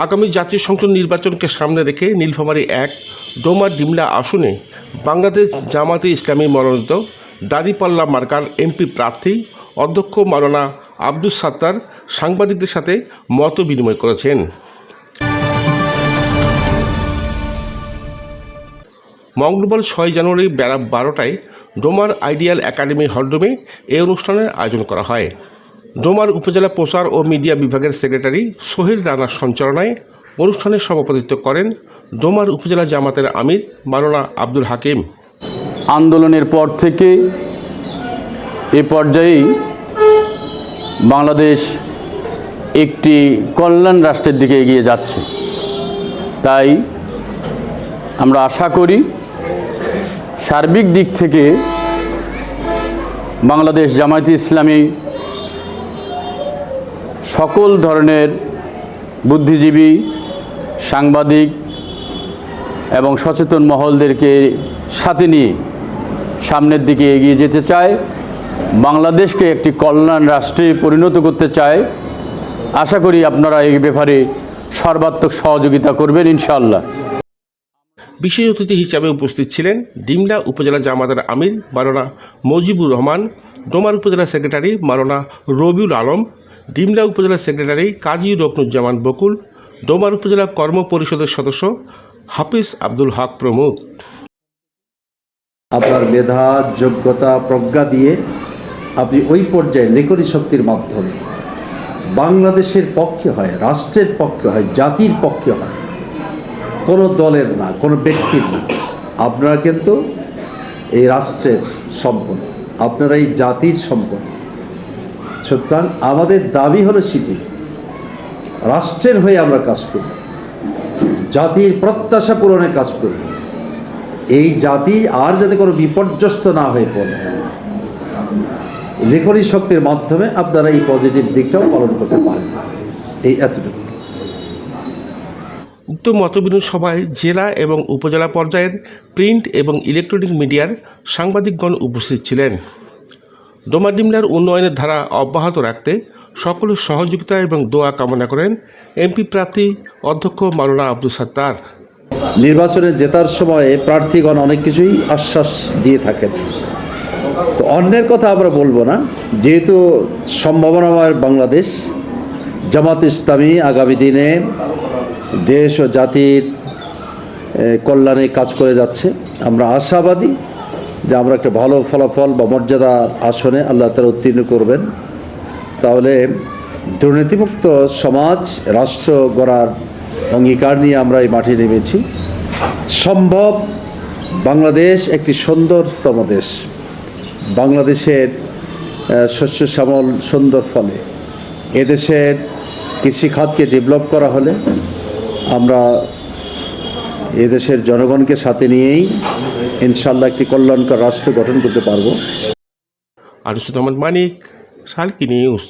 আগামী জাতীয় সংসদ নির্বাচনকে সামনে রেখে নীলফামারী 1 ডোমার ডিমলা আসনে বাংলাদেশ জামাতে ইসলামী মনোনীত দাঁড়িপাল্লা মার্কার এমপি প্রার্থী অধ্যক্ষ মাওলানা আব্দুস সাত্তার সাংবাদিকদের সাথে মত বিনিময় করেছেন। মঙ্গলবার 6 জানুয়ারি বেলা 12টায় ডোমার আইডিয়াল একাডেমি হলরুমে এই অনুষ্ঠানের আয়োজন করা হয়। ডোমার উপজেলা প্রচার ও মিডিয়া বিভাগের সেক্রেটারি সোহেল রানার সঞ্চালনায় অনুষ্ঠানে সভাপতিত্ব করেন ডোমার উপজেলা জামাতের আমির মাওলানা আব্দুল হাকিম। আন্দোলনের পর থেকে এ পর্যায়েই বাংলাদেশ একটি কল্যাণ রাষ্ট্রের দিকে এগিয়ে যাচ্ছে। তাই আমরা আশা করি সার্বিক দিক থেকে বাংলাদেশ জামায়াতে ইসলামী সকল ধরনের বুদ্ধিজীবী, সাংবাদিক এবং সচেতন মহলদেরকে সাথে নিয়ে সামনের দিকে এগিয়ে যেতে চায়, বাংলাদেশকে একটি কল্যাণ রাষ্ট্রে পরিণত করতে চায়। আশা করি আপনারা এই ব্যাপারে সর্বাত্মক সহযোগিতা করবেন ইনশাআল্লাহ। বিশেষ অতিথি হিসাবে উপস্থিত ছিলেন ডিমলা উপজেলা জামাতের আমির মাওলানা মজিবুর রহমান, ডোমার উপজেলা সেক্রেটারি মাওলানা রবিউল আলম, ডিমলা উপজেলা সেক্রেটারি কাজী রকনুজ্জামান বকুল, ডোমার উপজেলা কর্ম পরিষদের সদস্য হাফিজ আব্দুল হক প্রমুখ। আপনার মেধা, যোগ্যতা, প্রজ্ঞা দিয়ে আপনি ওই পর্যায়ে লেখনী শক্তির মাধ্যমে বাংলাদেশের পক্ষে হয়, রাষ্ট্রের পক্ষে হয়, জাতির পক্ষে হয়, কোনো দলের না, কোনো ব্যক্তির না। আপনারা কিন্তু এই রাষ্ট্রের সম্পদ, আপনারা এই জাতির সম্পদ। সুতরাং আমাদের দাবি হলো সেটি, রাষ্ট্রের হয়ে আমরা কাজ করি, জাতির প্রত্যাশা পূরণে কাজ করি। এই জাতি আর যাতে কোনো বিপর্যস্ত না হয়ে পড়ে, লেখনী শক্তির মাধ্যমে আপনারা এই পজিটিভ দিকটাও পালন করতে পারেন। এই এতটুকু। উক্ত মতবিনিময় সভায় জেলা এবং উপজেলা পর্যায়ের প্রিন্ট এবং ইলেকট্রনিক মিডিয়ার সাংবাদিকগণ উপস্থিত ছিলেন। ডোমা ডিমলার উন্নয়নের ধারা অব্যাহত রাখতে সকলের সহযোগিতা এবং দোয়া কামনা করেন এমপি প্রার্থী অধ্যক্ষ মাওলানা আব্দুস সাত্তার। নির্বাচনে জেতার সময়ে প্রার্থীগণ অনেক কিছুই আশ্বাস দিয়ে থাকেন, তো অন্যের কথা আমরা বলবো না। যেহেতু সম্ভাবনাময় বাংলাদেশ, জামাত ইসলামী আগামী দিনে দেশ ও জাতির কল্যাণে কাজ করে যাচ্ছে। আমরা আশাবাদী যে আমরা একটা ভালো ফলাফল বা মর্যাদা আসনে আল্লাহ তাআলা উত্তীর্ণ করবেন। তাহলে দুর্নীতিমুক্ত সমাজ, রাষ্ট্র গড়ার অঙ্গীকার নিয়ে আমরা এই মাঠে নেমেছি। সম্ভব বাংলাদেশ একটি সুন্দরতম দেশ। বাংলাদেশের শস্য শ্যামল সুন্দর ফলে এদেশের কৃষিখাতকে ডেভেলপ করা হলে আমরা এদেশের জনগণকে সাথে নিয়েই ইনশাআল্লাহ একটি কল্যাণকর রাষ্ট্র গঠন করতে পারব। আনিসুর রহমান মানিক, সালকি নিউজ।